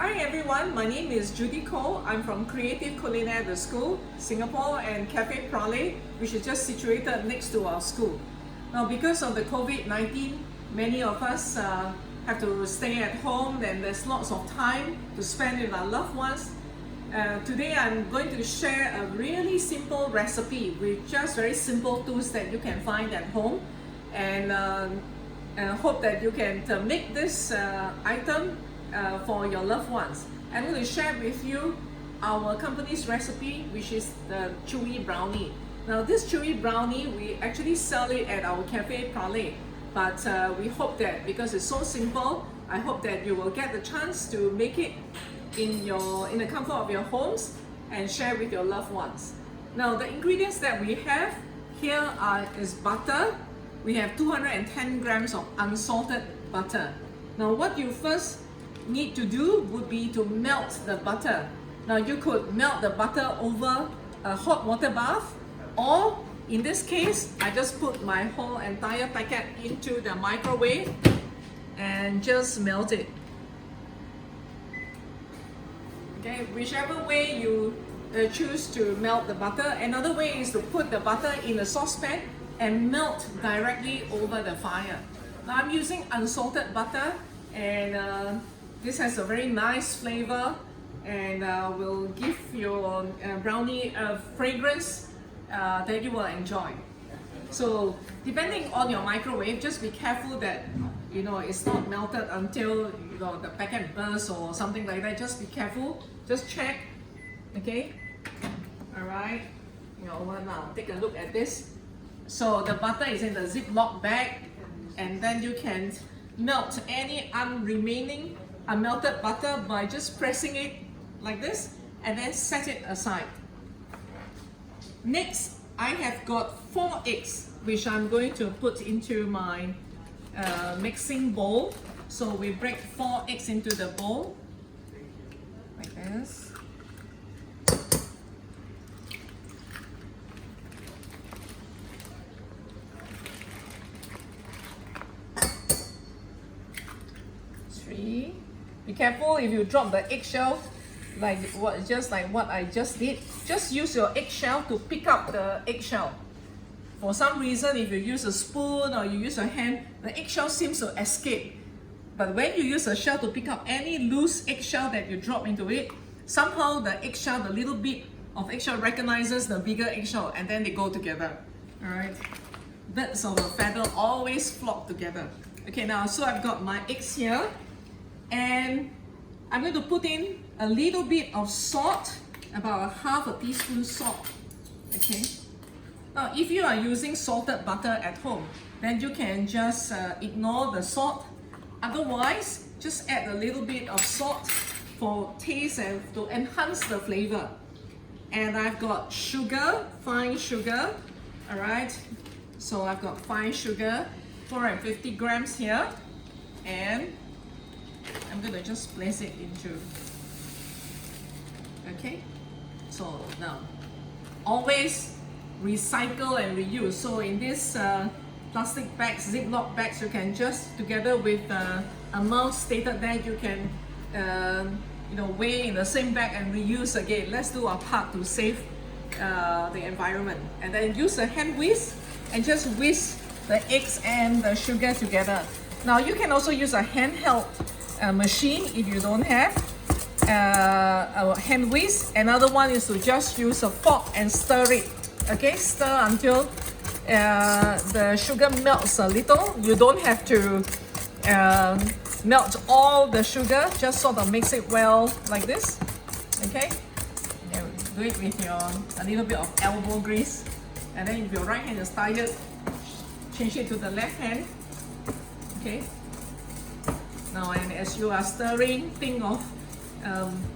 Hi everyone, my name is Judy Koh. I'm from Creative Culinaire, the school, Singapore, and Caffe Pralet, which is just situated next to our school. Now, because of the COVID-19, many of us have to stay at home, and there's lots of time to spend with our loved ones. Today I'm going to share a really simple recipe with just very simple tools that you can find at home, and hope that you can make this item for your loved ones. I'm going to share with you our company's recipe, which is the Chewy Brownie. Now this Chewy Brownie, we actually sell it at our Caffe Pralet, but we hope that because it's so simple, I hope that you will get the chance to make it in the comfort of your homes and share with your loved ones. Now the ingredients that we have here is butter. We have 210 grams of unsalted butter. Now what you first need to do would be to melt the butter. Now you could melt the butter over a hot water bath, or in this case I just put my whole entire packet into the microwave and just melt it. Okay, whichever way you choose to melt the butter. Another way is to put the butter in a saucepan and melt directly over the fire. Now I'm using unsalted butter, and this has a very nice flavor and will give your brownie a fragrance that you will enjoy. So depending on your microwave, just be careful that it's not melted until the packet bursts or something like that. Just be careful, just check. Okay, all right, now take a look at this. So the butter is in the Ziploc bag, and then you can melt any remaining unmelted butter by just pressing it like this and then set it aside. Next, I have got 4 eggs which I'm going to put into my mixing bowl. So we break 4 eggs into the bowl like this. Be careful if you drop the eggshell, just like what I just did. Just use your eggshell to pick up the eggshell. For some reason, if you use a spoon or you use a hand, the eggshell seems to escape. But when you use a shell to pick up any loose eggshell that you drop into it, somehow the eggshell, the little bit of eggshell recognizes the bigger eggshell, and then they go together. Alright, birds of a feather always flock together. Okay, now so I've got my eggs here, and I'm going to put in a little bit of salt, about half a teaspoon salt. Okay. Now, if you are using salted butter at home, then you can just ignore the salt. Otherwise, just add a little bit of salt for taste and to enhance the flavor. And I've got sugar, fine sugar. All right. So I've got fine sugar, 450 grams here, and I'm going to just place it into. Okay, so now always recycle and reuse. So in this plastic bags, Ziploc bags, you can just, together with the amount stated there, you can weigh in the same bag and reuse again. Let's do our part to save the environment. And then use a hand whisk and just whisk the eggs and the sugar together. Now you can also use a handheld machine if you don't have a hand whisk. Another one is to just use a fork and stir it. Okay, stir until the sugar melts a little. You don't have to melt all the sugar, just sort of mix it well like this. Okay, do it with a little bit of elbow grease, and then if your right hand is tired, change it to the left hand. Okay. Now, and as you are stirring, think of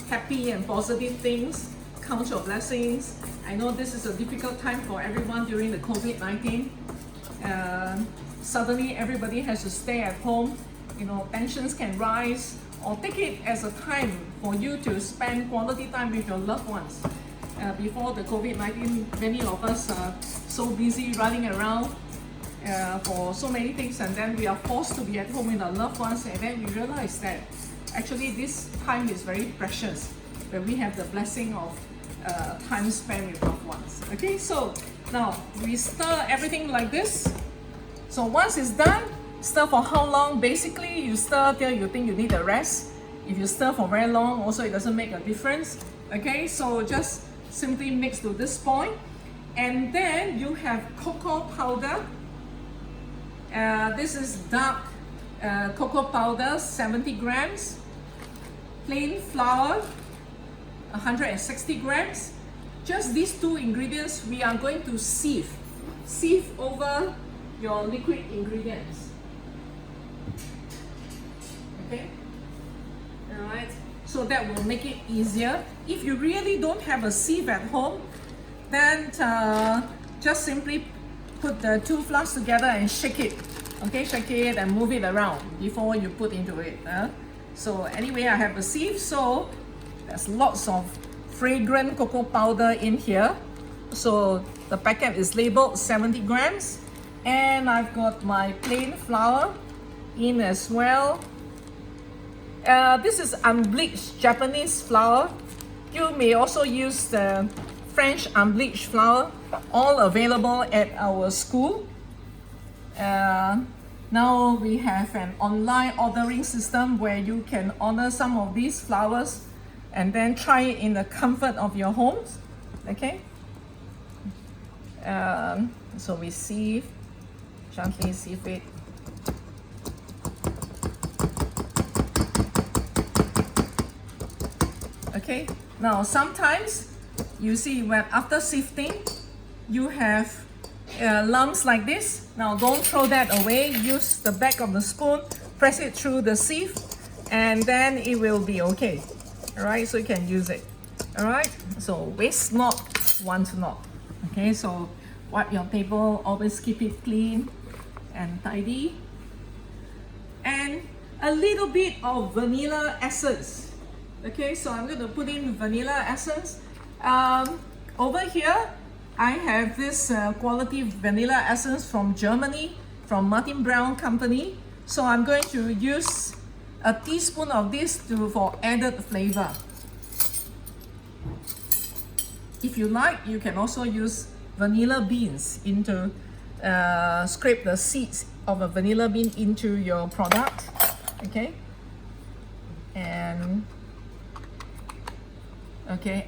happy and positive things. Count your blessings. I know this is a difficult time for everyone during the COVID-19. Suddenly, everybody has to stay at home. Tensions can rise, or take it as a time for you to spend quality time with your loved ones. Before the COVID-19, many of us are so busy running around for so many things, and then we are forced to be at home with our loved ones, and then we realize that Actually, this time is very precious when we have the blessing of time spent with loved ones. Okay, so now we stir everything like this. So once it's done, stir for how long? Basically, you stir till you think you need a rest. If you stir for very long, also it doesn't make a difference. Okay, so just simply mix to this point. And then you have cocoa powder. This is dark cocoa powder, 70 grams. Plain flour, 160 grams. Just these two ingredients we are going to sieve over your liquid ingredients. Okay, all right, so that will make it easier. If you really don't have a sieve at home, then just simply put the two flasks together and shake it. Okay, shake it and move it around before you put into it. So anyway, I have a sieve, so there's lots of fragrant cocoa powder in here. So the packet is labeled 70 grams. And I've got my plain flour in as well. This is unbleached Japanese flour. You may also use the French unbleached flour, all available at our school. Now we have an online ordering system where you can order some of these flours and then try it in the comfort of your homes. Okay. So we sieve. Gently sieve it. Okay, now sometimes you see when after sifting you have lumps like this. Now don't throw that away. Use the back of the spoon, press it through the sieve, and then it will be okay. Alright, so you can use it. Alright, so waste not, want not. Okay, so wipe your table, always keep it clean and tidy. And a little bit of vanilla essence. Okay, so I'm going to put in vanilla essence. Over here, I have this quality vanilla essence from Germany, from Martin Brown Company. So I'm going to use a teaspoon of this for added flavor. If you like, you can also use vanilla beans into scrape the seeds of a vanilla bean into your product. Okay,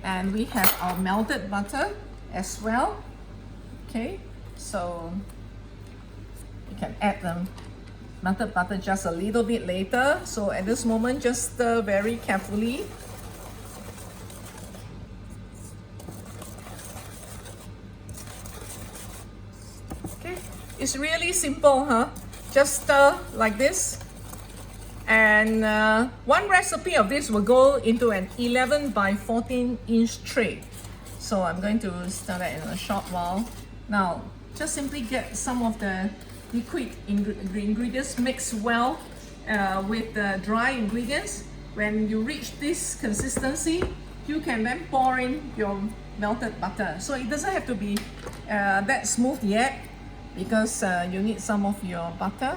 and we have our melted butter as well. Okay, so you can add the melted butter just a little bit later. So at this moment, just stir very carefully. It's really simple, huh? Just stir like this. And one recipe of this will go into an 11 by 14 inch tray. So I'm going to stir that in a short while. Now, just simply get some of the liquid ingredients mixed well with the dry ingredients. When you reach this consistency, you can then pour in your melted butter. So it doesn't have to be that smooth yet, because you need some of your butter.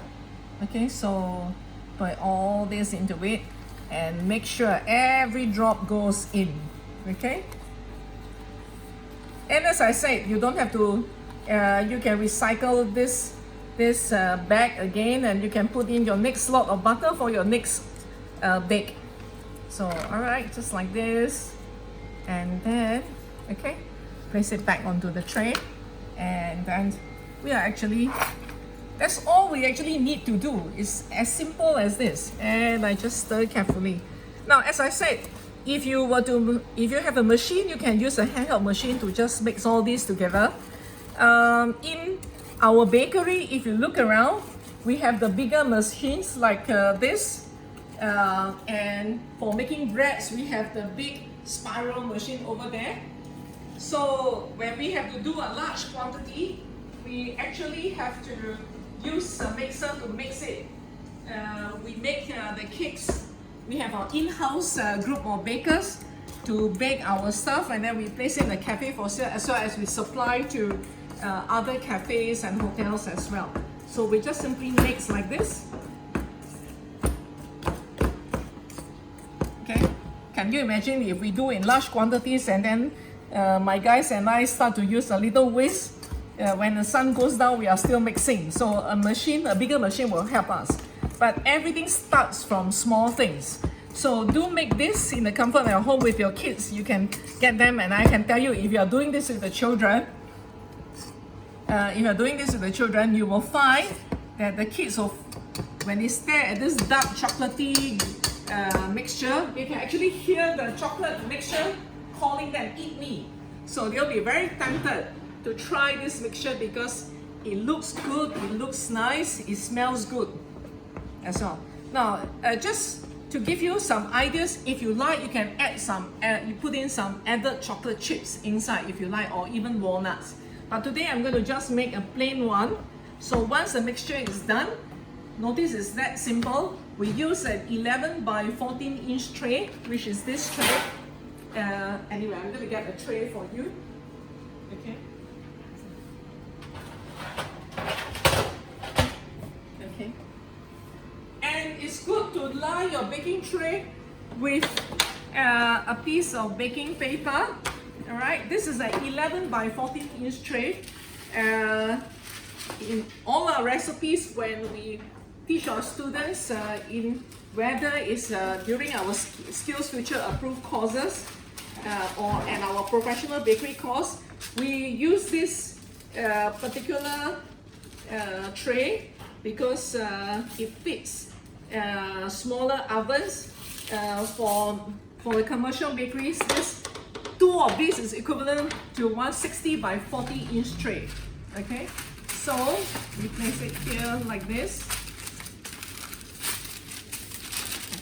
Okay, so put all this into it and make sure every drop goes in. Okay, and as I said, you don't have to you can recycle this bag again, and you can put in your next lot of butter for your next bake. So alright, just like this, and then okay, place it back onto the tray, and then that's all we actually need to do. It's as simple as this, and I just stir carefully. Now, as I said, if you have a machine, you can use a handheld machine to just mix all these together. In our bakery, if you look around, we have the bigger machines like this, and for making breads, we have the big spiral machine over there. So when we have to do a large quantity, we actually have to use a mixer to mix it. We make the cakes. We have our in-house group of bakers to bake our stuff, and then we place it in the cafe for sale, as well as we supply to other cafes and hotels as well. So we just simply mix like this. Can you imagine if we do in large quantities and then my guys and I start to use a little whisk? When the sun goes down, we are still mixing. So a bigger machine will help us. But everything starts from small things. So do make this in the comfort of your home with your kids. You can get them, and I can tell you, if you are doing this with the children, you will find that the kids will, when they stare at this dark chocolatey mixture, they can actually hear the chocolate mixture calling them, "Eat me." So they'll be very tempted to try this mixture because it looks good, it looks nice, it smells good as well. Now, just to give you some ideas, if you like, you can add some, you put in some added chocolate chips inside if you like, or even walnuts. But today I'm going to just make a plain one. So once the mixture is done, notice it's that simple. We use an 11 by 14 inch tray, which is this tray. Anyway, I'm going to get a tray for you. Okay. Okay. And it's good to line your baking tray with a piece of baking paper. All right, this is an 11 by 14 inch tray. In all our recipes, when we teach our students in whether it's during our Skills Future approved courses and our professional bakery course, we use this particular tray because it fits smaller ovens. For the commercial bakeries, two of these is equivalent to 160 by 40 inch tray. Okay, so we place it here like this.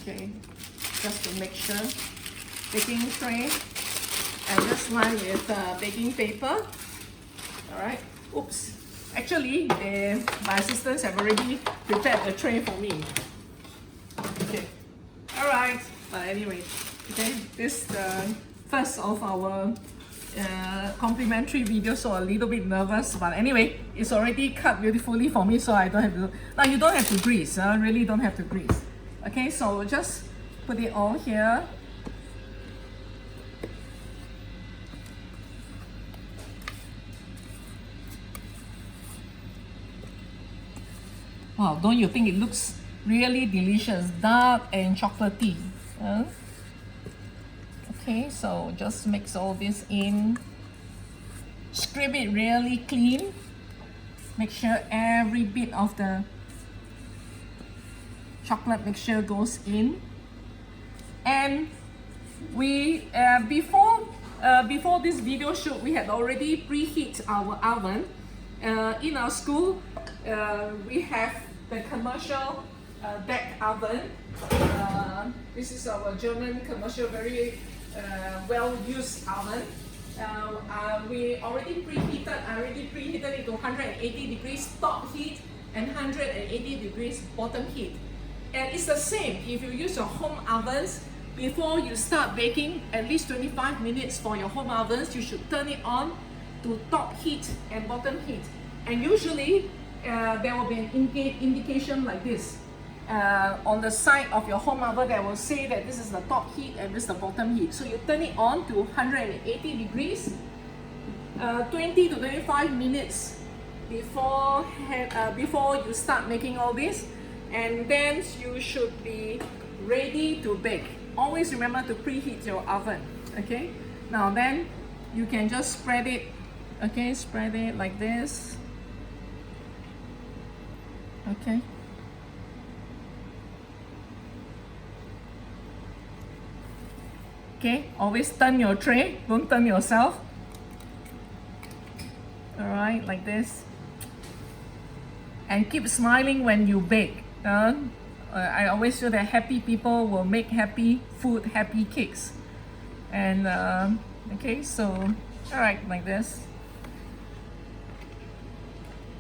Okay, just to make sure. Baking tray, and just line with baking paper. All right. Oops. Actually, my assistants have already prepared the tray for me. Okay. All right. But anyway, okay. This is the first of our complimentary video, so a little bit nervous. But anyway, it's already cut beautifully for me, so I don't have to. Now you don't have to grease. Really don't have to grease. Okay. So just put it all here. Wow, don't you think it looks really delicious, dark and chocolatey? Okay, so just mix all this in. Scrape it really clean. Make sure every bit of the chocolate mixture goes in. And we before this video shoot, we had already preheat our oven. In our school, we have the commercial deck oven. This is our German commercial, very well-used oven. We already preheated. I already preheated it to 180 degrees top heat and 180 degrees bottom heat. And it's the same if you use your home ovens. Before you start baking, at least 25 minutes for your home ovens, you should turn it on to top heat and bottom heat. And usually there will be an indication like this on the side of your home oven that will say that this is the top heat and this is the bottom heat. So you turn it on to 180 degrees 20 to 25 minutes before you start making all this, and then you should be ready to bake. Always remember to preheat your oven. Okay, now then you can just spread it. Okay, spread it like this. Okay. Okay, always turn your tray, don't turn yourself. Alright, like this. And keep smiling when you bake. I always feel that happy people will make happy food, happy cakes. And okay, so alright, like this.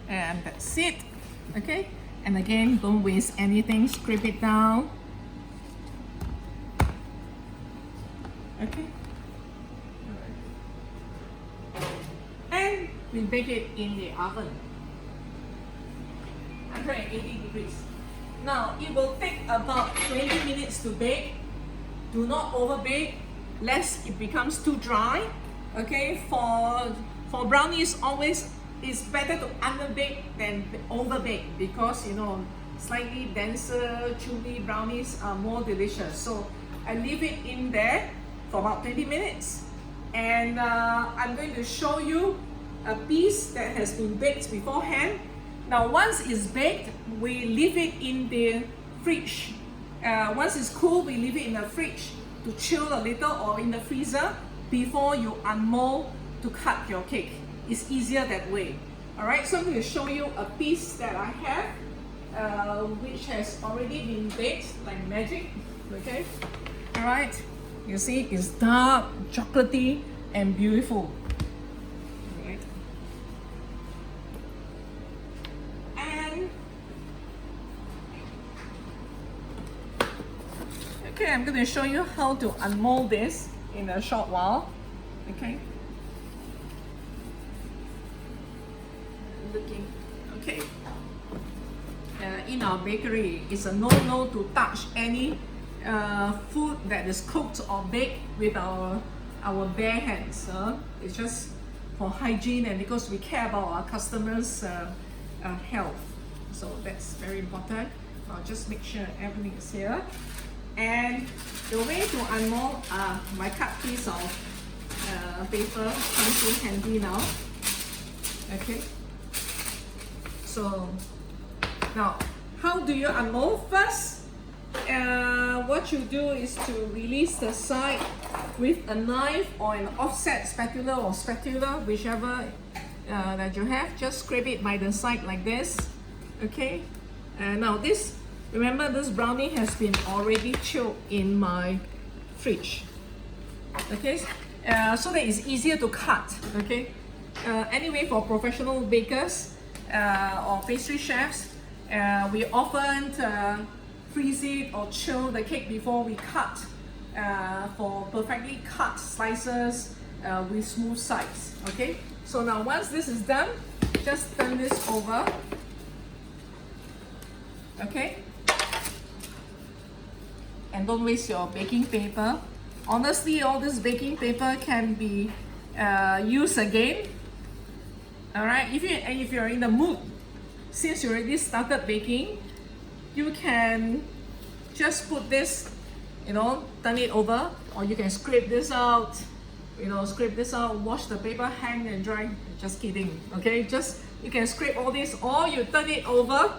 And that's it. Okay, and again, don't waste anything, scrape it down. Okay, and we bake it in the oven, 180 degrees. Now it will take about 20 minutes to bake. Do not overbake, lest it becomes too dry. Okay, for brownies, always it's better to underbake than overbake, because you know, slightly denser, chewy brownies are more delicious. So I leave it in there for about 20 minutes, and I'm going to show you a piece that has been baked beforehand. Now once it's baked, we leave it in the fridge. Once it's cool, we leave it in the fridge to chill a little, or in the freezer before you unmold to cut your cake. It's easier that way. Alright, so I'm going to show you a piece that I have, which has already been baked like magic. Okay, alright, you see it's dark, chocolatey and beautiful. Alright, and okay, I'm going to show you how to unmold this in a short while. Okay, looking okay. In our bakery, it's a no to touch any food that is cooked or baked with our bare hands. It's just for hygiene, and because we care about our customers' health, so that's very important. I'll just make sure everything is here. And the way to unmold, my cut piece of paper comes in handy now. Okay, so now how do you unmold? First, what you do is to release the side with a knife or an offset spatula, or spatula, whichever that you have. Just scrape it by the side like this. Okay, now this, remember, this brownie has been already chilled in my fridge. Okay, so that it's easier to cut. Okay, anyway, for professional bakers or pastry chefs, we often freeze it or chill the cake before we cut, for perfectly cut slices with smooth sides. Okay, so now once this is done, just turn this over. Okay, and don't waste your baking paper. Honestly, all this baking paper can be used again. Alright, if you're in the mood, since you already started baking, you can just put this, you know, turn it over, or you can scrape this out, you know, scrape this out, wash the paper, hang and dry. Just kidding. Okay, just you can scrape all this, or you turn it over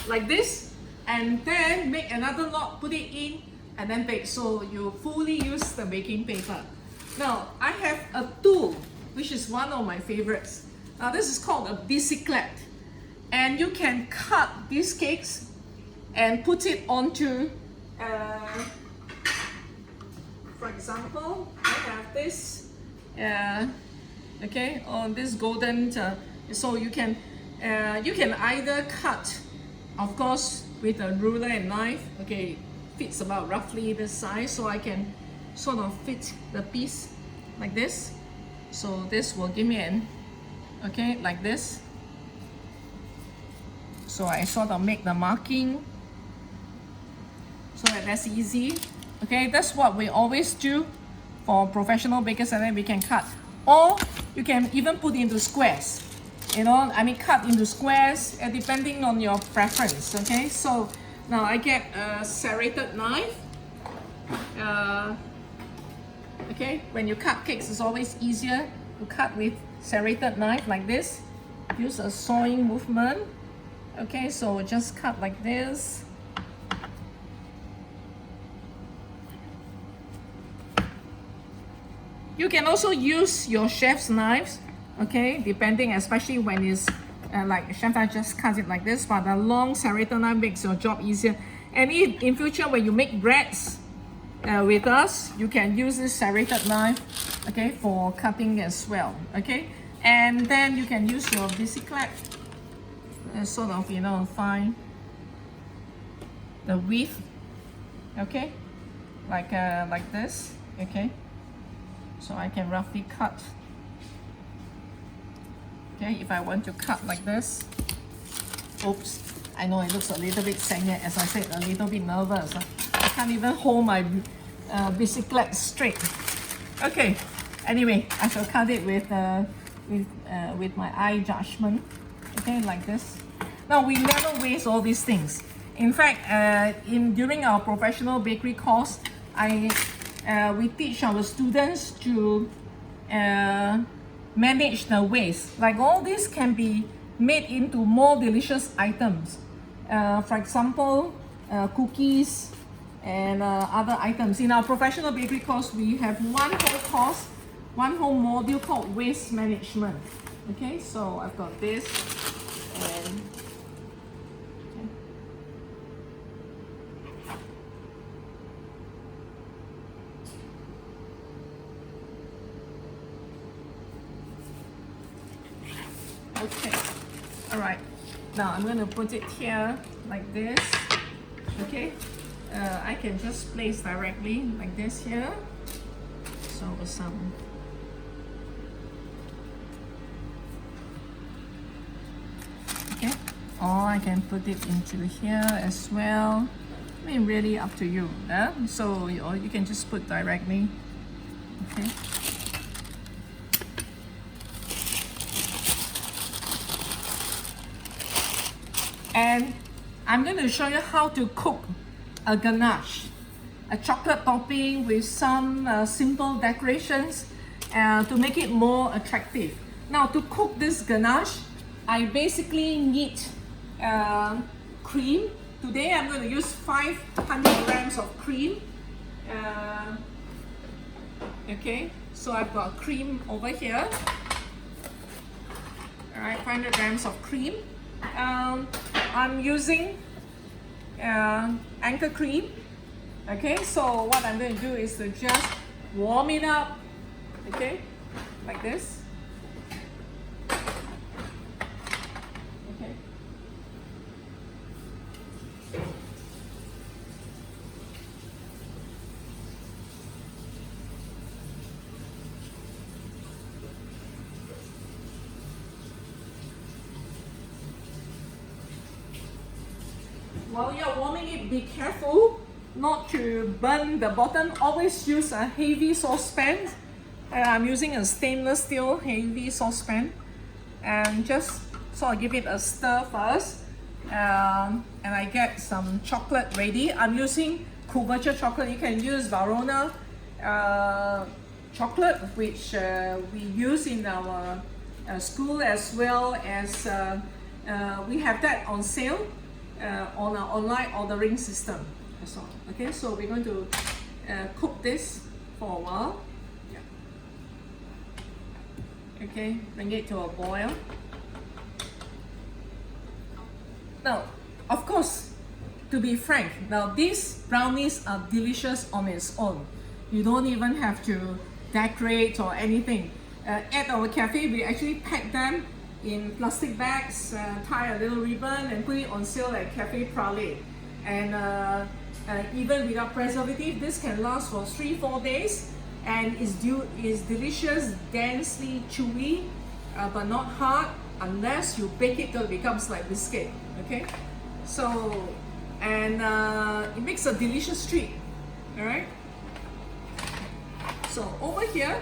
like this, and then make another knot, put it in, and then bake. So you fully use the baking paper. Now I have a tool which is one of my favorites. Now this is called a bicyclette, and you can cut these cakes and put it onto, for example, I have this, okay, on this golden, so you can either cut, of course, with a ruler and knife. Okay, fits about roughly this size, so I can sort of fit the piece like this. So this will give me an, okay, like this. So I sort of make the marking so that that's easy. Okay, that's what we always do for professional bakers, and then we can cut. Or you can even put into squares. You know, I mean, cut into squares, depending on your preference. Okay, so now I get a serrated knife. Okay, when you cut cakes, it's always easier to cut with serrated knife like this. Use a sawing movement. Okay, so just cut like this. You can also use your chef's knives, okay, depending, especially when it's like chef, I just cut it like this, but a long serrated knife makes your job easier. And in future, when you make breads with us, you can use this serrated knife, okay, for cutting as well. Okay, and then you can use your bicyclette, sort of, you know, find the width, okay, like this. Okay, so I can roughly cut. Okay, if I want to cut like this. Oops, I know it looks a little bit senior, as I said, a little bit nervous. I can't even hold my bicyclette straight. Okay, anyway, I shall cut it with my eye judgment. Okay, like this. Now we never waste all these things. In fact, during our professional bakery course, we teach our students to manage the waste. Like all this can be made into more delicious items. For example, cookies and other items. In our professional bakery course, we have one whole module called waste management. Okay, so I've got this and okay. All right. Now I'm going to put it here like this. Okay. I can just place directly like this here. So some. Okay. Or I can put it into here as well. I mean, really up to you. So or you can just put directly. Okay. And I'm going to show you how to cook a ganache, a chocolate topping with some simple decorations to make it more attractive. Now to cook this ganache, I basically need cream. Today I'm going to use 500 grams of cream. Okay, so I've got cream over here. Alright, 500 grams of cream. I'm using anchor cream. Okay, so what I'm going to do is to just warm it up. Okay, like this. Okay. While you're warming it, be careful not to burn the bottom. Always use a heavy saucepan. I'm using a stainless steel heavy saucepan. And just sort of give it a stir first. And I get some chocolate ready. I'm using couverture chocolate. You can use Varona chocolate, which we use in our school, as well as we have that on sale on our online ordering system. That's all. Okay, so we're going to cook this for a while. Yeah. Okay, bring it to a boil. Now, of course, to be frank, now these brownies are delicious on its own. You don't even have to decorate or anything. At our cafe, we actually pack them in plastic bags, tie a little ribbon and put it on sale at Caffe Pralet. And even without preservative, this can last for 3-4 days and is delicious, densely chewy, but not hard unless you bake it till it becomes like biscuit. Okay, so and it makes a delicious treat. All right. So over here,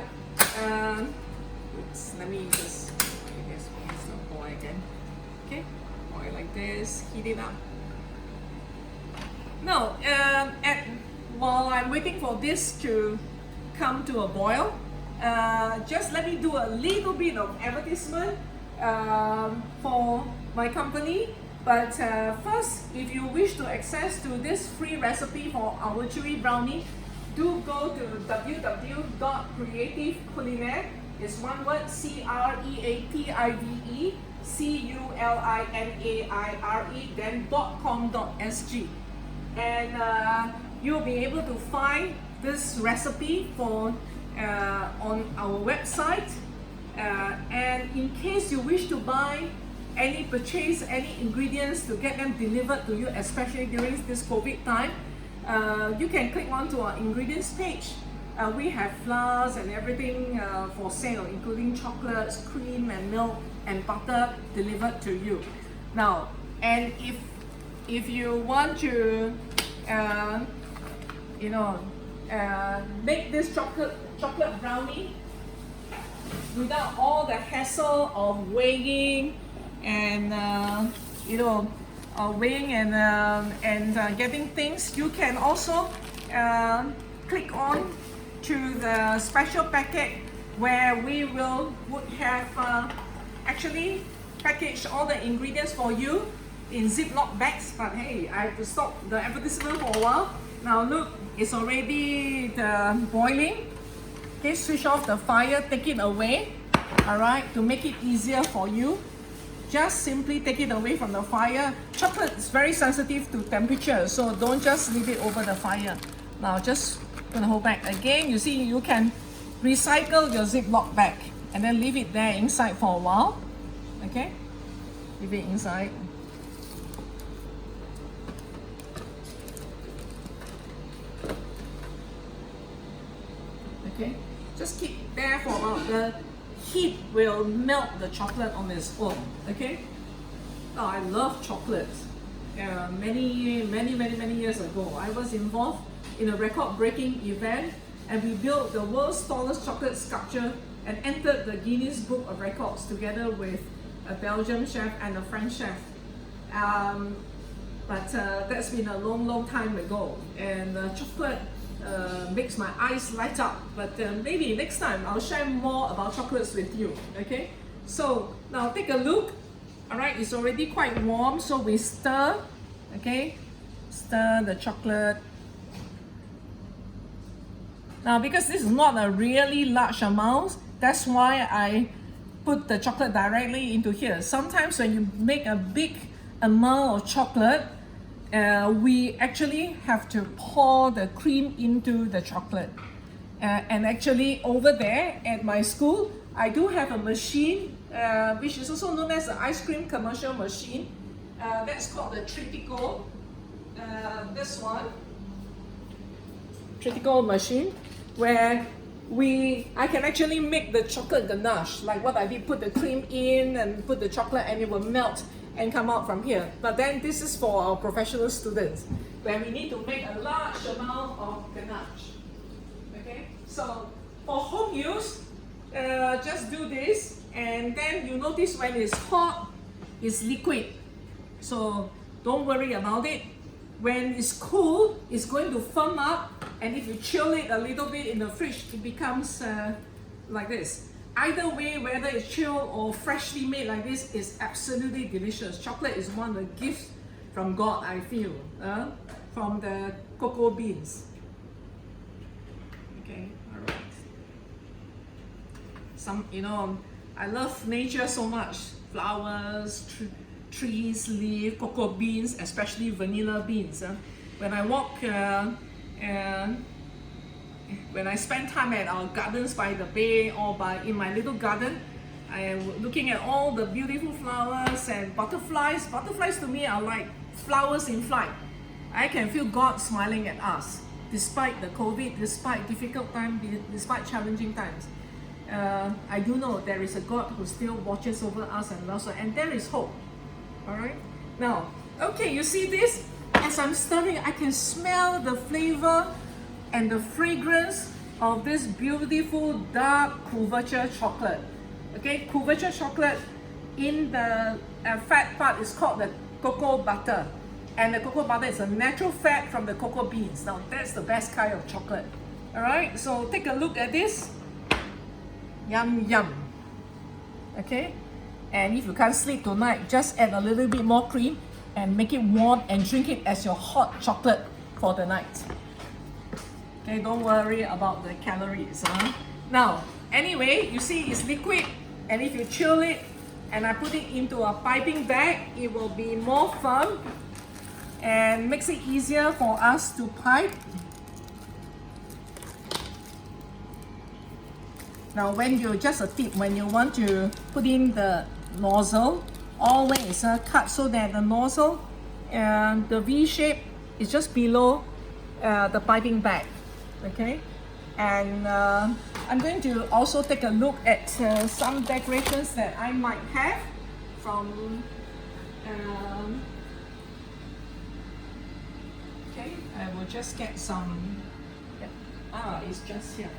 oops, let me just boil again. Okay, boil like this, heat it up. Now, while I'm waiting for this to come to a boil, just let me do a little bit of advertisement for my company. But first, if you wish to access to this free recipe for our Chewy Brownie, do go to www.creativeculinaire. It's one word, CREATIVE CULINAIRE, then .com.sg. And you'll be able to find this recipe for on our website. And in case you wish to purchase any ingredients to get them delivered to you, especially during this COVID time, you can click onto our ingredients page. We have flours and everything for sale, including chocolates, cream and milk and butter delivered to you. Now, and if you want to make this chocolate brownie without all the hassle of weighing and weighing and getting things. You can also click on to the special packet where we would have actually packaged all the ingredients for you in Ziploc bags. But hey, I have to stop the advertisement for a while. Now look, it's already boiling. Okay, switch off the fire, take it away. Alright, to make it easier for you, just simply take it away from the fire. Chocolate is very sensitive to temperature, so don't just leave it over the fire. Now just gonna hold back again. You see, you can recycle your Ziploc bag and then leave it there inside for a while. Okay, leave it inside. Okay, just keep it there for a while. The heat will melt the chocolate on its own. Okay. Oh, I love chocolate. Many years ago, I was involved in a record-breaking event, and we built the world's tallest chocolate sculpture and entered the Guinness Book of Records together with a Belgian chef and a French chef. But that's been a long time ago, and chocolate makes my eyes light up. But maybe next time I'll share more about chocolates with you. Okay, so now take a look. All right, it's already quite warm, so we stir. Okay, stir the chocolate. Now, because this is not a really large amount, that's why I put the chocolate directly into here. Sometimes when you make a big amount of chocolate, we actually have to pour the cream into the chocolate. And actually over there at my school, I do have a machine, which is also known as the ice cream commercial machine. That's called the Tritico. This one, Tritico machine, where I can actually make the chocolate ganache, like what I did, put the cream in and put the chocolate and it will melt and come out from here. But then this is for our professional students, where we need to make a large amount of ganache. Okay, so for home use, just do this, and then you notice when it's hot, it's liquid. So don't worry about it. When it's cool, it's going to firm up, and if you chill it a little bit in the fridge, it becomes like this. Either way, whether it's chilled or freshly made like this, is absolutely delicious. Chocolate is one of the gifts from God, I feel, from the cocoa beans. Okay, all right. I love nature so much. Flowers, trees, leaves, cocoa beans, especially vanilla beans. When I walk, when I spend time at our gardens by the bay or in my little garden, I am looking at all the beautiful flowers and butterflies. Butterflies to me are like flowers in flight. I can feel God smiling at us, despite the COVID, despite difficult times, despite challenging times. I do know there is a God who still watches over us and loves us, and there is hope. All right. Now, okay, you see this? As I'm stirring, I can smell the flavor and the fragrance of this beautiful dark couverture chocolate. Okay, couverture chocolate, in the fat part is called the cocoa butter, and the cocoa butter is a natural fat from the cocoa beans. Now that's the best kind of chocolate. All right, so take a look at this. Yum yum. Okay, and if you can't sleep tonight, just add a little bit more cream and make it warm and drink it as your hot chocolate for the night. Okay, don't worry about the calories. Now, anyway, you see it's liquid, and if you chill it and I put it into a piping bag, it will be more firm and makes it easier for us to pipe. Now, just a tip, when you want to put in the nozzle, always cut so that the nozzle, the V shape is just below the piping bag. Okay, and I'm going to also take a look at some decorations that I might have from okay, I will just get some. Yeah. It's just here.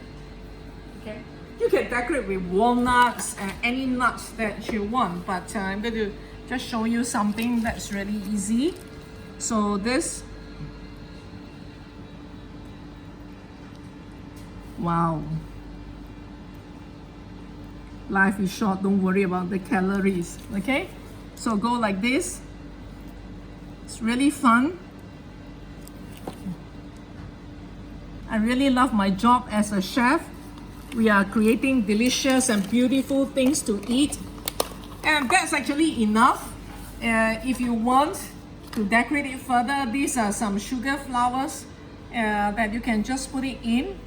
Okay. You can decorate with walnuts and any nuts that you want, but I'm going to just show you something that's really easy. So this, wow. Life is short, don't worry about the calories, okay? So go like this. It's really fun. I really love my job as a chef. We are creating delicious and beautiful things to eat. And that's actually enough. If you want to decorate it further, these are some sugar flowers that you can just put it in.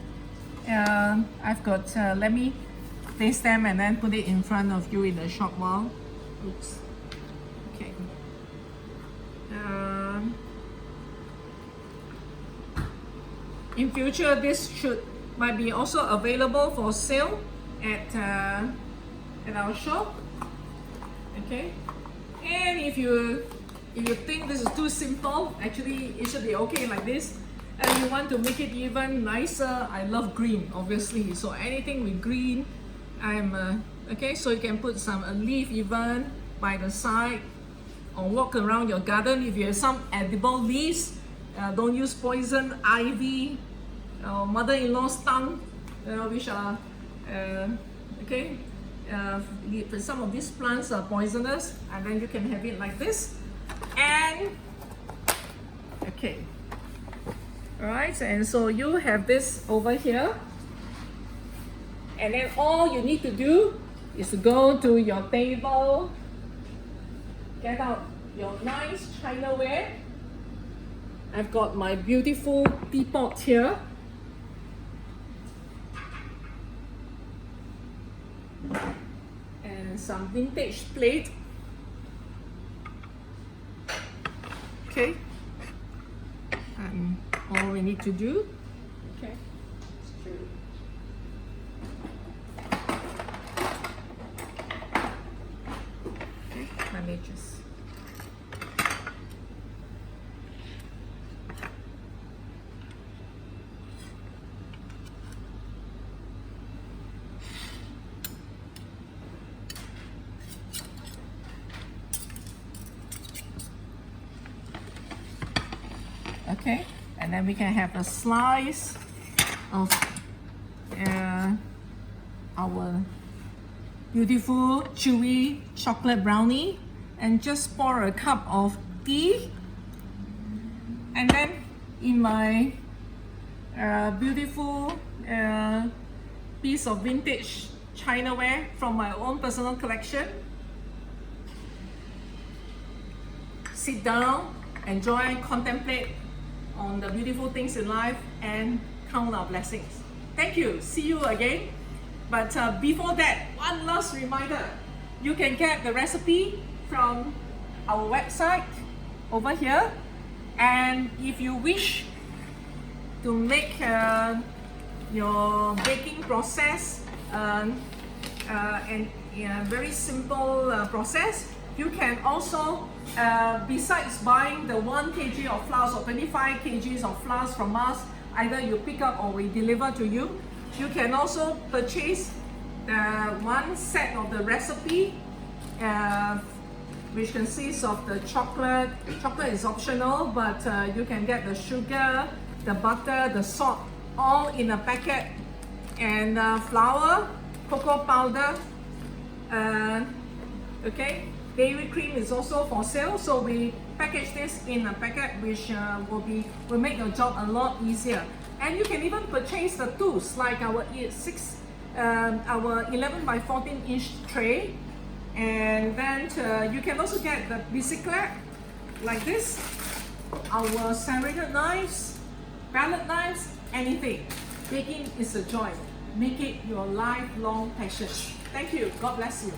I've got, let me place them and then put it in front of you in a short while. Oops. Okay. In future, this might be also available for sale at our shop. Okay. And if you think this is too simple, actually it should be okay like this. And you want to make it even nicer, I love green, obviously. So anything with green, okay. So you can put some leaf even by the side, or walk around your garden. If you have some edible leaves, don't use poison ivy or mother-in-law's tongue, which are okay. Some of these plants are poisonous, and then you can have it like this. And okay. Alright, and so you have this over here, and then all you need to do is to go to your table, get out your nice chinaware. I've got my beautiful teapot here. And some vintage plate. Okay. And all we need to do, okay, let me just okay. And then we can have a slice of our beautiful chewy chocolate brownie, and just pour a cup of tea. And then in my beautiful piece of vintage chinaware from my own personal collection, sit down, enjoy, contemplate on the beautiful things in life, and count our blessings. Thank you. See you again. But before that, one last reminder. You can get the recipe from our website over here. And if you wish to make your baking process and in a very simple process, you can also, besides buying the 1 kg of flours or 25 kgs of flours from us, either you pick up or we deliver to you, you can also purchase one set of the recipe, which consists of the chocolate. Chocolate is optional, but you can get the sugar, the butter, the salt, all in a packet, and flour, cocoa powder, okay. Dairy cream is also for sale, so we package this in a packet, which will make your job a lot easier. And you can even purchase the tools like our 11 by 14 inch tray, and then you can also get the bicyclette like this, our serrated knives, palette knives, anything. Baking is a joy. Make it your lifelong passion. Thank you. God bless you.